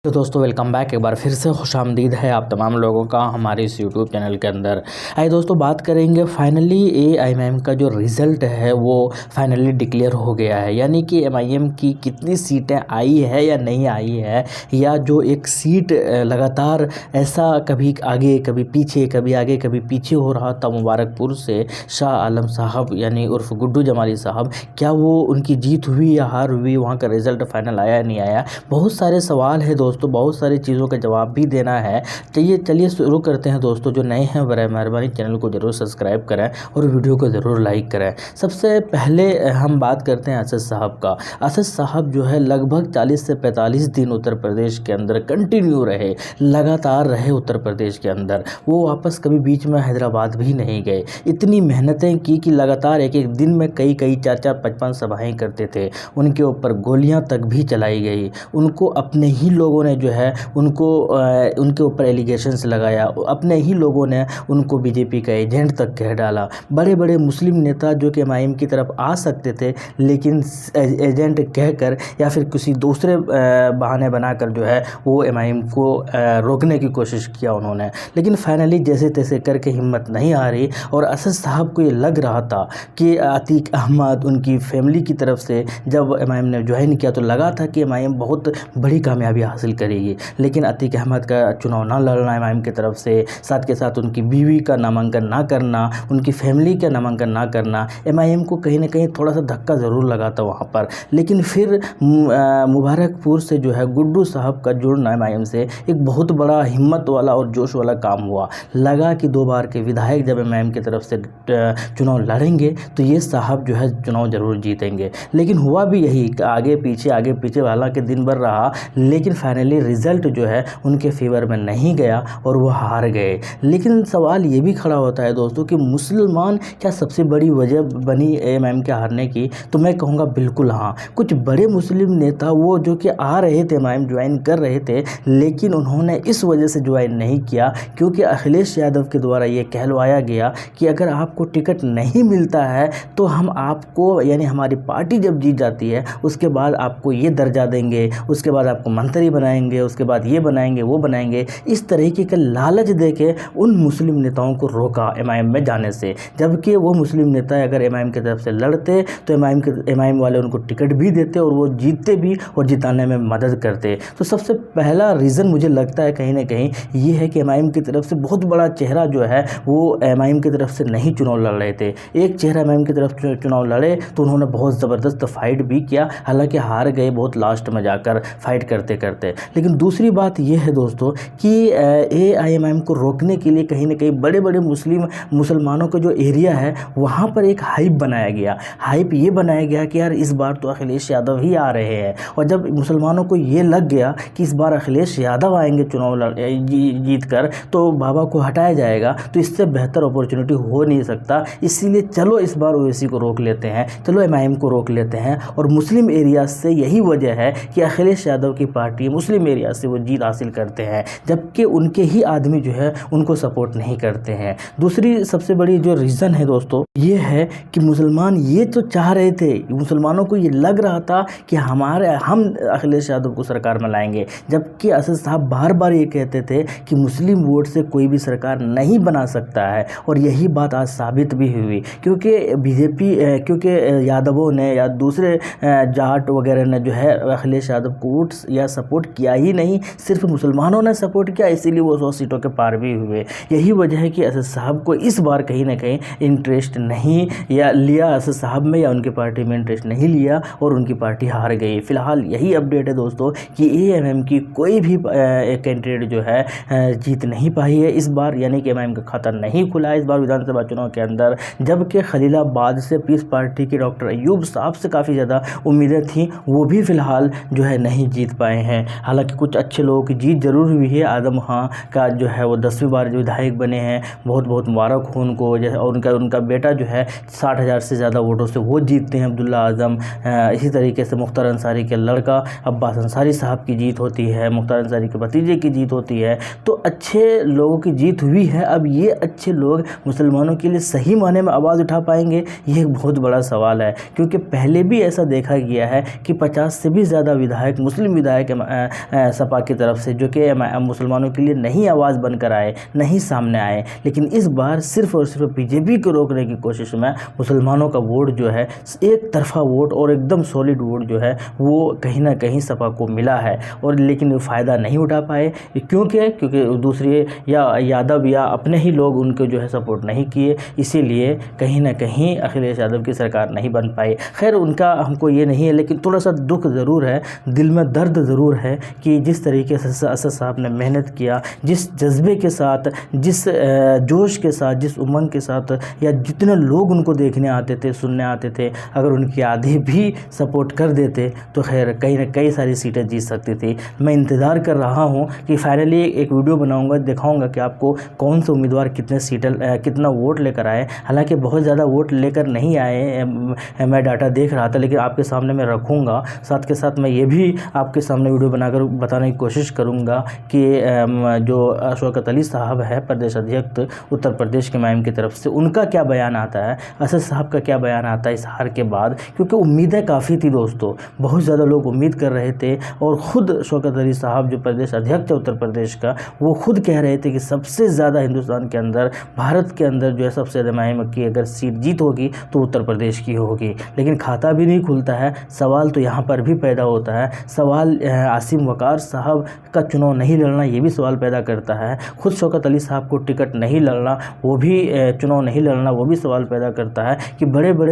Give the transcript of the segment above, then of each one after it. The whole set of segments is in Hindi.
तो दोस्तों वेलकम बैक। एक बार फिर से खुशामदीद है आप तमाम लोगों का हमारे इस यूट्यूब चैनल के अंदर। आइए दोस्तों बात करेंगे फाइनली एआईएमआईएम का जो रिज़ल्ट है वो फाइनली डिक्लेयर हो गया है, यानी कि एमआईएम की कितनी सीटें आई है या नहीं आई है, या जो एक सीट लगातार ऐसा कभी आगे कभी पीछे कभी आगे कभी पीछे हो रहा था मुबारकपुर से शाह आलम साहब यानी उर्फ गुड्डू जमाली साहब, क्या वो उनकी जीत हुई या हार हुई, वहाँ का रिज़ल्ट फाइनल आया या नहीं आया। बहुत सारे सवाल है दोस्तों, बहुत सारी चीज़ों का जवाब भी देना है। चलिए शुरू करते हैं दोस्तों। जो नए हैं बराए मेहरबानी चैनल को ज़रूर सब्सक्राइब करें और वीडियो को ज़रूर लाइक करें। सबसे पहले हम बात करते हैं असद साहब का। असद साहब जो है लगभग 40 से 45 दिन उत्तर प्रदेश के अंदर कंटिन्यू रहे, लगातार रहे उत्तर प्रदेश के अंदर। वो वापस कभी बीच में हैदराबाद भी नहीं गए। इतनी मेहनतें की कि लगातार एक एक दिन में कई 4-4 5-5 सभाएँ करते थे। उनके ऊपर गोलियाँ तक भी चलाई गई। उनको अपने ही लोगों ने जो है उनके ऊपर एलिगेशंस लगाया। अपने ही लोगों ने उनको बीजेपी का एजेंट तक कह डाला। बड़े बड़े मुस्लिम नेता जो कि एमआईएम की तरफ आ सकते थे, लेकिन एजेंट कहकर या फिर किसी दूसरे बहाने बनाकर जो है वो एमआईएम को रोकने की कोशिश किया उन्होंने। लेकिन फाइनली जैसे तैसे करके हिम्मत नहीं आ रही, और असद साहब को ये लग रहा था कि अतीक अहमद उनकी फैमिली की तरफ से जब एमआईएम ने ज्वाइन किया तो लगा था कि एमआईएम बहुत बड़ी कामयाबी हासिल करेगी। लेकिन अतीक अहमद का चुनाव ना लड़ना एमआईएम की तरफ से, साथ के साथ उनकी बीवी का नामांकन ना करना, उनकी फैमिली का नामांकन ना करना, एमआईएम को कहीं ना कहीं थोड़ा सा धक्का ज़रूर लगा था वहाँ पर। लेकिन फिर मुबारकपुर से जो है गुड्डू साहब का जुड़ना एमआईएम से एक बहुत बड़ा हिम्मत वाला और जोश वाला काम हुआ। लगा कि 2 बार के विधायक जब एमआईएम की तरफ से चुनाव लड़ेंगे तो ये साहब जो है चुनाव ज़रूर जीतेंगे। लेकिन हुआ भी यही, आगे पीछे हालांकि दिन भर रहा, लेकिन फाइनली रिज़ल्ट जो है उनके फेवर में नहीं गया और वो हार गए। लेकिन सवाल ये भी खड़ा होता है दोस्तों कि मुसलमान क्या सबसे बड़ी वजह बनी एमआईएम के हारने की? तो मैं कहूँगा बिल्कुल हाँ। कुछ बड़े मुस्लिम नेता वो जो कि आ रहे थे, एमआईएम ज्वाइन कर रहे थे, लेकिन उन्होंने इस वजह से ज्वाइन नहीं किया क्योंकि अखिलेश यादव के द्वारा ये कहलवाया गया कि अगर आपको टिकट नहीं मिलता है तो हम आपको, यानी हमारी पार्टी जब जीत जाती है उसके बाद आपको ये दर्जा देंगे, उसके बाद आपको मंत्री बनाएंगे, उसके बाद ये बनाएंगे वो बनाएंगे। इस तरीके का लालच देके उन मुस्लिम नेताओं को रोका एमआईएम में जाने से। जबकि वो मुस्लिम नेता अगर एमआईएम की तरफ से लड़ते तो एमआईएम वाले उनको टिकट भी देते और वो जीतते भी और जिताने में मदद करते। तो सबसे पहला रीज़न मुझे लगता है कहीं ना कहीं ये है कि एमआईएम की तरफ से बहुत बड़ा चेहरा जो है वो एमआईएम की तरफ से नहीं चुनाव लड़ रहे थे। एक चेहरा एमआईएम की तरफ चुनाव लड़े तो उन्होंने बहुत ज़बरदस्त फाइट भी किया, हालांकि हार गए बहुत लास्ट में जाकर फाइट करते करते। लेकिन दूसरी बात यह है दोस्तों कि एआईएमआईएम को रोकने के लिए कहीं ना कहीं बड़े बड़े मुसलमानों का जो एरिया है वहाँ पर एक हाइप बनाया गया। हाइप ये बनाया गया कि यार इस बार तो अखिलेश यादव ही आ रहे हैं, और जब मुसलमानों को ये लग गया कि इस बार अखिलेश यादव आएंगे चुनाव जीत कर तो बाबा को हटाया जाएगा, तो इससे बेहतर अपॉर्चुनिटी हो नहीं सकता। इसीलिए चलो इस बार ओवैसी को रोक लेते हैं, चलो एमआईएम को रोक लेते हैं। और मुस्लिम एरिया से यही वजह है कि अखिलेश यादव की पार्टी मुस्लिम एरिया से वो जीत हासिल करते हैं, जबकि उनके ही आदमी जो है उनको सपोर्ट नहीं करते हैं। दूसरी सबसे बड़ी जो रीज़न है दोस्तों ये है कि मुसलमान ये तो चाह रहे थे, मुसलमानों को ये लग रहा था कि हम अखिलेश यादव को सरकार में लाएंगे, जबकि असद साहब बार बार ये कहते थे कि मुस्लिम वोट से कोई भी सरकार नहीं बना सकता है। और यही बात आज साबित भी हुई, क्योंकि बीजेपी क्योंकि यादवों ने या दूसरे जाट वगैरह ने जो है अखिलेश यादव को वोट या सपोर्ट किया ही नहीं, सिर्फ मुसलमानों ने सपोर्ट किया, इसीलिए वो 100 सीटों के पार भी हुए। यही वजह है कि असद साहब को इस बार कहीं ना कहीं इंटरेस्ट नहीं या लिया, असद साहब में या उनकी पार्टी में इंटरेस्ट नहीं लिया और उनकी पार्टी हार गई। फिलहाल यही अपडेट है दोस्तों कि एआईएमआईएम की कोई भी कैंडिडेट जो है जीत नहीं पाई है इस बार, यानी कि एमआईएम का खाता नहीं खुला है इस बार विधानसभा चुनाव के अंदर। जबकि खलीलाबाद से पीस पार्टी के डॉक्टर अयूब साहब से काफ़ी ज़्यादा उम्मीदें थी, वो भी फिलहाल जो है नहीं जीत पाए हैं। हालांकि कुछ अच्छे लोगों की जीत जरूर हुई है। आदम खां का जो है वो 10वीं बार जो विधायक बने हैं, बहुत बहुत मुबारक हो उनको। जैसे और उनका बेटा जो है 60,000 से ज़्यादा वोटों से वो जीतते हैं, अब्दुल्ला आज़म। इसी तरीके से मुख्तार अंसारी के लड़का अब्बास अंसारी साहब की जीत होती है, मुख्तार अंसारी के भतीजे की जीत होती है। तो अच्छे लोगों की जीत हुई है। अब ये अच्छे लोग मुसलमानों के लिए सही माने में आवाज़ उठा पाएंगे, ये एक बहुत बड़ा सवाल है। क्योंकि पहले भी ऐसा देखा गया है कि 50 से भी ज़्यादा विधायक, मुस्लिम विधायक सपा की तरफ से, जो कि मुसलमानों के लिए नहीं आवाज़ बनकर आए, नहीं सामने आए। लेकिन इस बार सिर्फ और सिर्फ बीजेपी को रोकने की कोशिश में मुसलमानों का वोट जो है, एक तरफा वोट और एकदम सॉलिड वोट जो है वो कहीं ना कहीं सपा को मिला है। और लेकिन फ़ायदा नहीं उठा पाए, क्योंकि दूसरे या यादव या अपने ही लोग उनको जो है सपोर्ट नहीं किए, इसीलिए कहीं ना कहीं अखिलेश यादव की सरकार नहीं बन पाई। खैर, उनका हमको ये नहीं है, लेकिन थोड़ा सा दुख ज़रूर है, दिल में दर्द ज़रूर है कि जिस तरीके से असद साहब ने मेहनत किया, जिस जज्बे के साथ, जिस जोश के साथ, जिस उमंग के साथ, या जितने लोग उनको देखने आते थे, सुनने आते थे, अगर उनकी आधे भी सपोर्ट कर देते तो खैर कई सारी सीटें जीत सकती थी। मैं इंतज़ार कर रहा हूँ कि फाइनली एक वीडियो बनाऊंगा, दिखाऊंगा कि आपको कौन से उम्मीदवार कितना वोट लेकर आए। हालांकि बहुत ज़्यादा वोट लेकर नहीं आए, मैं डाटा देख रहा था, लेकिन आपके सामने मैं रखूँगा। साथ के साथ मैं ये भी आपके सामने वीडियो बनाकर बताने की कोशिश करूँगा कि जो शौकत अली साहब है, प्रदेश अध्यक्ष उत्तर प्रदेश के MIM की तरफ से, उनका क्या बयान आता है, असद साहब का क्या बयान आता है इस हार के बाद। क्योंकि उम्मीदें काफ़ी थी दोस्तों, बहुत ज़्यादा लोग उम्मीद कर रहे थे, और ख़ुद शौकत अली साहब जो प्रदेश अध्यक्ष है उत्तर प्रदेश का, वो खुद कह रहे थे कि सबसे ज़्यादा हिंदुस्तान के अंदर, भारत के अंदर जो है सबसे ज़्यादा MIM की अगर सीट जीत होगी तो उत्तर प्रदेश की होगी। लेकिन खाता भी नहीं खुलता है। सवाल तो यहाँ पर भी पैदा होता है, सवाल आसिम वकार साहब का चुनाव नहीं लड़ना, ये भी सवाल पैदा करता है। खुद शौकत अली साहब को टिकट नहीं लड़ना, वो भी चुनाव नहीं लड़ना, वो भी सवाल पैदा करता है कि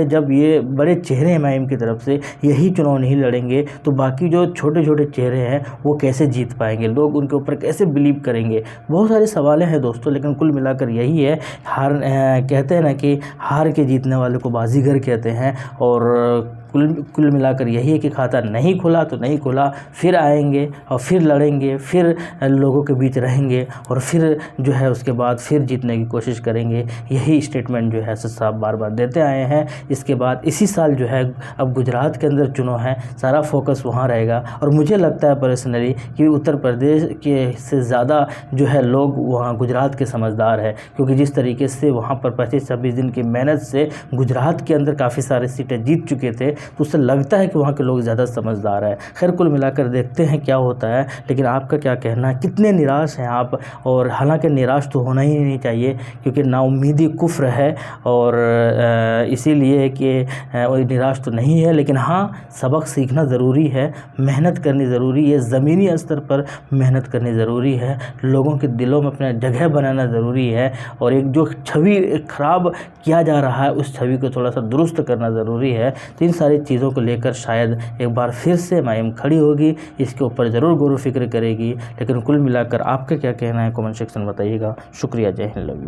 जब ये बड़े चेहरे MIM की तरफ से यही चुनाव नहीं लड़ेंगे तो बाकी जो छोटे छोटे चेहरे हैं वो कैसे जीत पाएंगे, लोग उनके ऊपर कैसे बिलीव करेंगे। बहुत सारे सवाल हैं दोस्तों, लेकिन कुल मिलाकर यही है, कहते हैं ना कि हार के जीतने वाले को बाजीगर कहते हैं। और कुल मिलाकर यही है कि खाता नहीं खुला तो नहीं खुला, फिर आएंगे और फिर लड़ेंगे, फिर लोगों के बीच रहेंगे, और फिर जो है उसके बाद फिर जीतने की कोशिश करेंगे। यही स्टेटमेंट जो है असद साहब बार बार देते आए हैं। इसके बाद इसी साल जो है अब गुजरात के अंदर चुनाव है, सारा फोकस वहाँ रहेगा। और मुझे लगता है पर्सनली कि उत्तर प्रदेश के से ज़्यादा जो है लोग वहाँ गुजरात के समझदार है, क्योंकि जिस तरीके से वहाँ पर 25-26 दिन की मेहनत से गुजरात के अंदर काफ़ी सारे सीटें जीत चुके थे, तो उससे लगता है कि वहाँ के लोग ज़्यादा समझदार हैं। खैर, कुल मिलाकर देखते हैं क्या होता है। लेकिन आपका क्या कहना है, कितने निराश हैं आप? और हालांकि निराश तो होना ही नहीं चाहिए, क्योंकि नाउम्मीदी कुफ्र है, और इसीलिए कि निराश तो नहीं है, लेकिन हाँ, सबक सीखना ज़रूरी है, मेहनत करनी ज़रूरी है, ज़मीनी स्तर पर मेहनत करनी ज़रूरी है, लोगों के दिलों में अपना जगह बनाना ज़रूरी है, और एक जो छवि ख़राब किया जा रहा है उस छवि को थोड़ा सा दुरुस्त करना ज़रूरी है। तो इन सारी चीज़ों को लेकर शायद एक बार फिर से MIM खड़ी होगी, इसके ऊपर ज़रूर गौर व फिक्र करेगी। लेकिन कुल मिलाकर आपका क्या कहना है, कमेंट सेक्शन में बताइएगा। शुक्रिया, जय हिंद, लव यू।